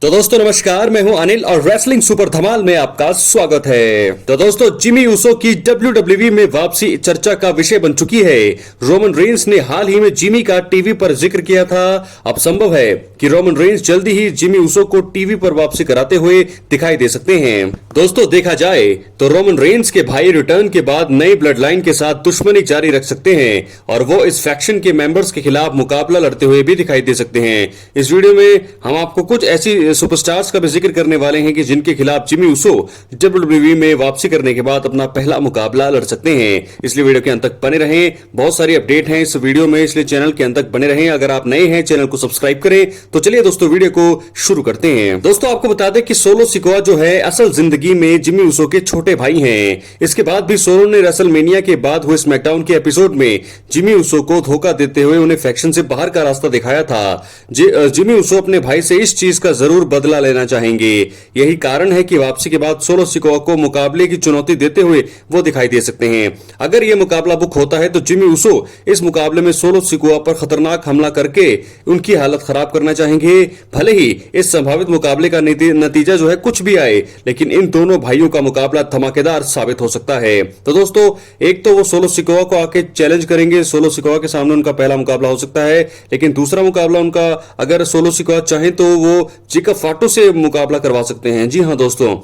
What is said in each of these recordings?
तो दोस्तों नमस्कार, मैं हूं अनिल और रेसलिंग सुपर धमाल में आपका स्वागत है। तो दोस्तों जिमी ऊसो की WWE में वापसी चर्चा का विषय बन चुकी है। रोमन रेंस ने हाल ही में जिमी का टीवी पर जिक्र किया था। अब संभव है कि रोमन रेंस जल्दी ही जिमी ऊसो को टीवी पर वापसी कराते हुए दिखाई दे सकते हैं। दोस्तों देखा जाए तो रोमन रेंस के भाई रिटर्न के बाद नई ब्लड लाइन के साथ दुश्मनी जारी रख सकते हैं और वो इस फैक्शन के मेंबर्स के खिलाफ मुकाबला लड़ते हुए भी दिखाई दे सकते हैं। इस वीडियो में हम आपको कुछ ऐसी सुपरस्टार्स का भी जिक्र करने वाले हैं कि जिनके खिलाफ जिमी ऊसो WWE में वापसी करने के बाद अपना पहला मुकाबला लड़ सकते हैं। इसलिए वीडियो के अंत तक बने रहें। बहुत सारी अपडेट हैं इस वीडियो में, इसलिए चैनल के अंत तक बने रहें। अगर आप नए हैं चैनल को सब्सक्राइब करें। तो चलिए दोस्तों वीडियो को शुरू करते हैं। दोस्तों आपको बता दें कि सोलो सिकोआ जो है असल जिंदगी में जिमी ऊसो के छोटे भाई हैं। इसके बाद भी सोलो ने रेसलमेनिया के बाद हुए स्मैकडाउन के एपिसोड में जिमी ऊसो को धोखा देते हुए उन्हें फैक्शन से बाहर का रास्ता दिखाया था। जिमी ऊसो अपने भाई से इस चीज का जरूर बदला लेना चाहेंगे। यही कारण है कि वापसी के बाद सोलो सिकोआ को मुकाबले की चुनौती देते हुए वो दिखाई दे सकते हैं। अगर यह मुकाबला बुक होता है तो जिमी ऊसो इस मुकाबले में सोलो सिकोआ पर खतरनाक हमला करके उनकी हालत खराब करना चाहेंगे। भले ही इस संभावित मुकाबले का नतीजा जो है कुछ भी आए, लेकिन इन दोनों भाइयों का मुकाबला धमाकेदार साबित हो सकता है। तो दोस्तों एक तो वो सोलो सिकोआ को आके चैलेंज करेंगे, सोलो सिकोआ के सामने उनका पहला मुकाबला हो सकता है। लेकिन दूसरा मुकाबला उनका अगर सोलो सिकोआ चाहे तो वो जेकब फाटू से मुकाबला करवा सकते हैं। जी हां दोस्तों,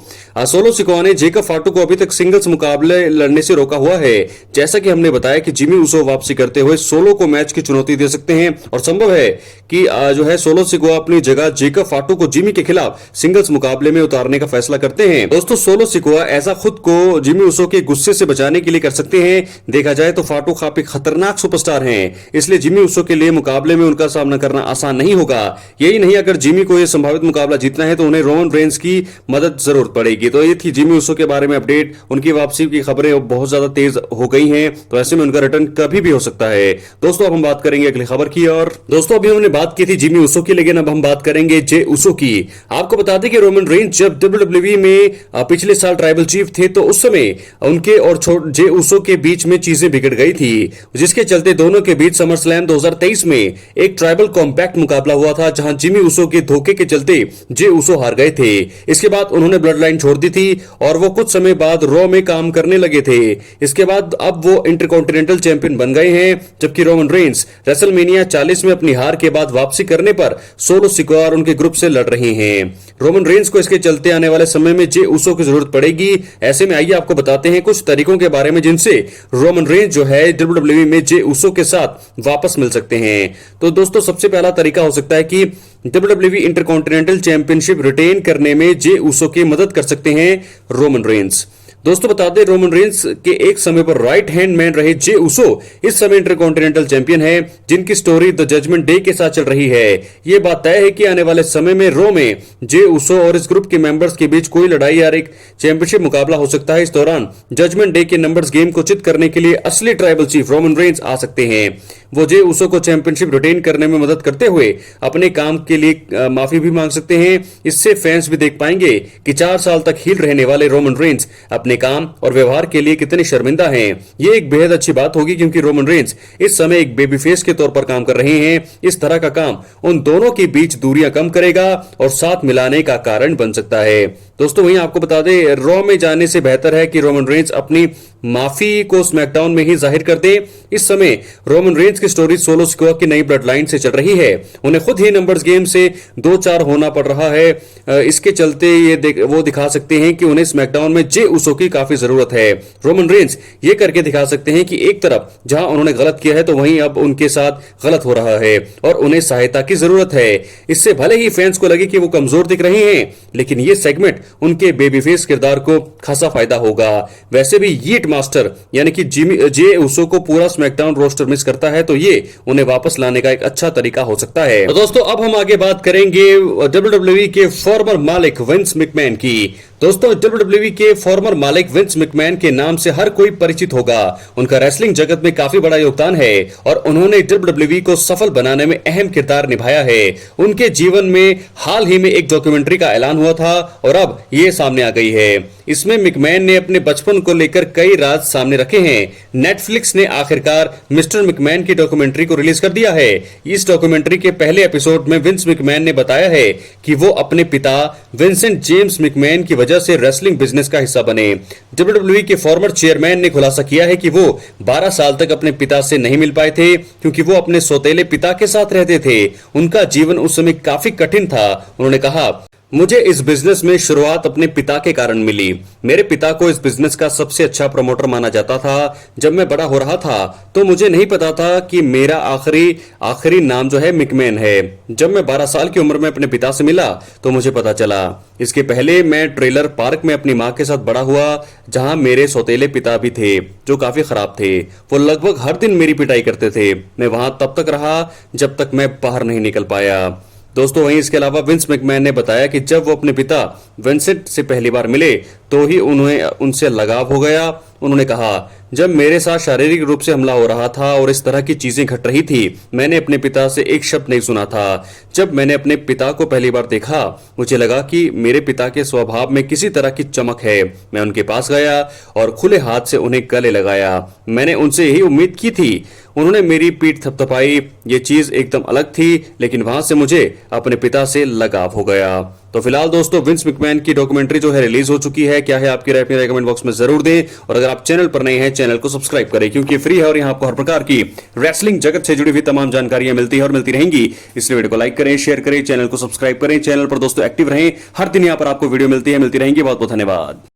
सोलो सिकोआ ने जेकब फाटू को अभी तक सिंगल्स मुकाबले लड़ने से रोका हुआ है। जैसा कि हमने बताया कि जिमी ऊसो वापसी करते हुए सोलो को मैच की चुनौती दे सकते हैं और संभव है कि जो है सोलो सिकोआ अपनी जगह जेकब फाटू को जिमी के खिलाफ सिंगल्स मुकाबले में उतारने का फैसला करते हैं। दोस्तों सोलो सिकोआ ऐसा खुद को जिमी ऊसो के गुस्से से बचाने के लिए कर सकते हैं। देखा जाए तो फाटू काफी खतरनाक सुपरस्टार हैं, इसलिए जिमी ऊसो के लिए मुकाबले में उनका सामना करना आसान नहीं होगा। यही नहीं, अगर जिमी को यह संभावित मुकाबला जीतना है तो उन्हें रोमन रेंस की मदद जरूरत पड़ेगी। तो ये थी जिमी ऊसो के बारे में अपडेट। उनकी वापसी की खबरें बहुत ज्यादा तेज हो गई हैं, तो ऐसे में उनका रिटर्न कभी भी हो सकता है। दोस्तों अब हम बात करेंगे अगली खबर की। और दोस्तों अभी हमने बात की थी जिमी ऊसो की, लेकिन अब हम बात करेंगे जे ऊसो की। आपको बता दें कि रोमन रेंस जब WWE में पिछले साल ट्राइबल चीफ थे तो उस समय उनके और जे ऊसो के बीच में चीजें बिगड़ गई थी, जिसके चलते दोनों के बीच समरस्लैम 2023 में एक ट्राइबल कॉम्पैक्ट मुकाबला हुआ था, जहां जिमी ऊसो के धोखे के चलते जे ऊसो हार गए थे। इसके बाद उन्होंने ब्लड लाइन छोड़ दी थी और वो कुछ समय बाद रॉ में काम करने लगे थे। इसके बाद अब वो इंटरकॉन्टिनेंटल चैंपियन बन गए हैं, जबकि रोमन रेंस रेसलमेनिया 40 में अपनी हार के बाद वापसी करने पर सोलो सिकोआ और उनके ग्रुप से लड़ रहे हैं। रोमन रेंस को इसके चलते आने वाले समय में जे ऊसो की जरूरत पड़ेगी। ऐसे में आइए आपको बताते हैं कुछ तरीकों के बारे में जिनसे रोमन रेंस जो है WWE में जे ऊसो के साथ वापस मिल सकते हैं। तो दोस्तों सबसे पहला तरीका हो सकता है कि WWE इंटरकॉन्टिनेंटल चैंपियनशिप रिटेन करने में जे ऊसो की मदद कर सकते हैं रोमन रेंस। दोस्तों बता दें रोमन रेंस के एक समय पर राइट हैंड मैन रहे जे ऊसो इस समय इंटरकॉन्टिनेंटल चैंपियन है, जिनकी स्टोरी द जजमेंट डे के साथ चल रही है। यह बात तय है कि आने वाले समय में रॉ में जे ऊसो और इस ग्रुप के मेंबर्स के बीच कोई लड़ाई या एक चैंपियनशिप मुकाबला हो सकता है। इस दौरान जजमेंट डे के नंबर्स गेम को चित करने के लिए असली ट्राइबल चीफ रोमन रेंस आ सकते हैं। वो जे ऊसो को चैंपियनशिप रिटेन करने में मदद करते हुए अपने काम के लिए माफी भी मांग सकते हैं। इससे फैंस भी देख पाएंगे कि 4 साल तक हील रहने वाले रोमन रेंस अपने काम और व्यवहार के लिए कितने शर्मिंदा हैं। यह एक बेहद अच्छी बात होगी क्योंकि रोमन रेंस इस समय एक बेबी फेस के तौर पर काम कर रहे हैं। इस तरह का काम उन दोनों के बीच दूरियां कम करेगा और साथ मिलाने का कारण बन सकता है। दोस्तों वहीं आपको बता दें रॉ में जाने से बेहतर है कि रोमन रेंस अपनी माफी को स्मैकडाउन में ही जाहिर कर दे। इस समय रोमन रेंस की स्टोरी सोलो सिकोआ की नई ब्लड लाइन से चल रही है। उन्हें खुद ही नंबर्स गेम से 2-4 होना पड़ रहा है। इसके चलते वो दिखा सकते हैं कि उन्हें स्मैकडाउन में जे ऊसो की काफी जरूरत है। रोमन रेंस ये करके दिखा सकते हैं कि एक तरफ जहां उन्होंने गलत किया है तो वहीं अब उनके साथ गलत हो रहा है और उन्हें सहायता की जरूरत है। इससे भले ही फैंस को लगे कि वो कमजोर दिख रहे हैं, लेकिन ये सेगमेंट उनके बेबी फेस किरदार को खासा फायदा होगा। वैसे भी यीट मास्टर यानी कि जे ऊसो को पूरा स्मैकडाउन रोस्टर मिस करता है, तो ये उन्हें वापस लाने का एक अच्छा तरीका हो सकता है। तो दोस्तों अब हम आगे बात करेंगे WWE के फॉर्मर मालिक विंस मैकमैन की। दोस्तों WWE के फॉर्मर मालिक विंस मैकमैन के नाम से हर कोई परिचित होगा। उनका रेसलिंग जगत में काफी बड़ा योगदान है और उन्होंने WWE को सफल बनाने में अहम किरदार निभाया है। उनके जीवन में हाल ही में एक डॉक्यूमेंट्री का ऐलान हुआ था और अब ये सामने आ गई है। इसमें मैकमैन ने अपने बचपन को लेकर कई राज सामने रखे हैं। नेटफ्लिक्स ने आखिरकार मिस्टर मैकमैन की डॉक्यूमेंट्री को रिलीज कर दिया है। इस डॉक्यूमेंट्री के पहले एपिसोड में विंस मैकमैन ने बताया है कि वो अपने पिता विंसेंट जेम्स मैकमैन की वजह से रेसलिंग बिजनेस का हिस्सा बने। WWE के फॉर्मर चेयरमैन ने खुलासा किया है कि वो 12 साल तक अपने पिता से नहीं मिल पाए थे क्योंकि वो अपने सौतेले पिता के साथ रहते थे। उनका जीवन उस समय काफी कठिन था। उन्होंने कहा, मुझे इस बिजनेस में शुरुआत अपने पिता के कारण मिली। मेरे पिता को इस बिजनेस का सबसे अच्छा प्रमोटर माना जाता था। जब मैं बड़ा हो रहा था तो मुझे नहीं पता था कि मेरा आखिरी नाम जो है मैकमैन है। जब मैं 12 साल की उम्र में अपने पिता से मिला तो मुझे पता चला। इसके पहले मैं ट्रेलर पार्क में अपनी माँ के साथ बड़ा हुआ, जहां मेरे सौतेले पिता भी थे जो काफी खराब थे। वो लगभग हर दिन मेरी पिटाई करते थे। मैं वहां तब तक रहा जब तक मैं बाहर नहीं निकल पाया। दोस्तों वहीं इसके अलावा विंस मैकमैन ने बताया कि जब वो अपने पिता विंसेंट से पहली बार मिले तो ही उन्हें उनसे लगाव हो गया। उन्होंने कहा, जब मेरे साथ शारीरिक रूप से हमला हो रहा था और इस तरह की चीजें घट रही थी, मैंने अपने पिता से एक शब्द नहीं सुना था। जब मैंने अपने पिता को पहली बार देखा, मुझे लगा कि मेरे पिता के स्वभाव में किसी तरह की चमक है। मैं उनके पास गया और खुले हाथ से उन्हें गले लगाया। मैंने उनसे यही उम्मीद की थी। उन्होंने मेरी पीठ थपथपाई। ये चीज एकदम अलग थी, लेकिन वहां से मुझे अपने पिता से लगाव हो गया। तो फिलहाल दोस्तों विंस मैकमैन की डॉक्यूमेंट्री जो है रिलीज हो चुकी है। क्या है आपकी राय, अपनी कमेंट बॉक्स में जरूर दें और अगर आप चैनल पर नए हैं चैनल को सब्सक्राइब करें क्योंकि फ्री है और यहाँ आपको हर प्रकार की रेसलिंग जगत से जुड़ी हुई तमाम जानकारियां मिलती है और मिलती रहेंगी। इसलिए वीडियो को लाइक करें, शेयर करें, चैनल को सब्सक्राइब करें, चैनल पर दोस्तों एक्टिव रहें। हर दिन यहाँ पर आपको वीडियो मिलती रहेंगी। बहुत बहुत धन्यवाद।